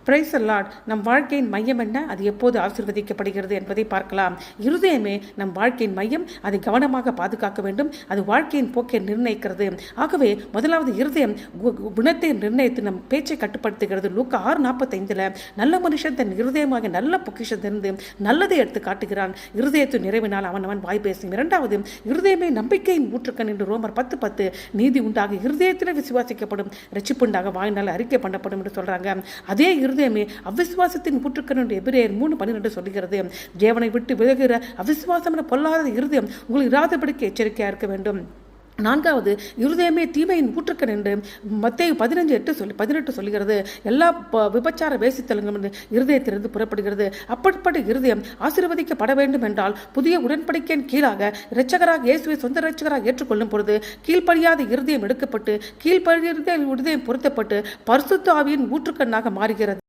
Price Lord. நம் வாழ்க்கையின் மையம் என்ன, அது எப்போது ஆசீர்வதிக்கப்படுகிறது என்பதை பார்க்கலாம். இருதயமே நம் வாழ்க்கையின் மையம். அதை கவனமாக பாதுகாக்க வேண்டும். அது வாழ்க்கையின் போக்கை நிர்ணயிக்கிறது. ஆகவே முதலாவது இருதயம் குணத்தை நிர்ணயித்து நம் பேச்சை கட்டுப்படுத்துகிறது. லூக்கா 6:45 நல்ல மனுஷன் தன் இருதயமாக நல்ல பொக்கிஷத்திலிருந்து நல்லதை எடுத்து காட்டுகிறான். இருதயத்து நிறைவினால் அவன் வாய் பேசும். இரண்டாவது, இருதயமே நம்பிக்கையின் ஊற்றுக்கண் என்று ரோமர் 10:10 நீதி உண்டாக இருதயத்தில் விசுவாசிக்கப்படும், ரட்சிப்புண்டாக வாயினால் அறிக்கை பண்ணப்படும் என்று சொல்றாங்க. அதே இருதயமே அவிசுவாசத்தின் ஊற்றுக்கண் என்று எபிரேயர் 3:12 சொல்லுகிறது. தேவனை விட்டு விலகுகிற அவிசுவாசம் என பொல்லாத இருதயம் உங்களுக்கு இராதபடிக்கு எச்சரிக்கையா இருக்க வேண்டும். நான்காவது, இருதயமே தீமையின் ஊற்றுக்கண் என்று மத்தேயு 15:18 சொல்லுகிறது. எல்லா விபச்சார வேசித்தலங்களும் இருதயத்திலிருந்து புறப்படுகிறது. அப்படிப்பட்ட இருதயம் ஆசீர்வதிக்கப்பட வேண்டும் என்றால் புதிய உடன்படிக்கையின் கீழாக இரட்சகராக இயேசுவை சொந்த இரட்சகராக ஏற்றுக்கொள்ளும் பொழுது கீழ்ப்படியாத இருதயம் எடுக்கப்பட்டு கீழ்ப்படியாத இருதயம் பொருத்தப்பட்டு பரிசுத்த ஆவியின் ஊற்றுக்கண்ணாக மாறுகிறது.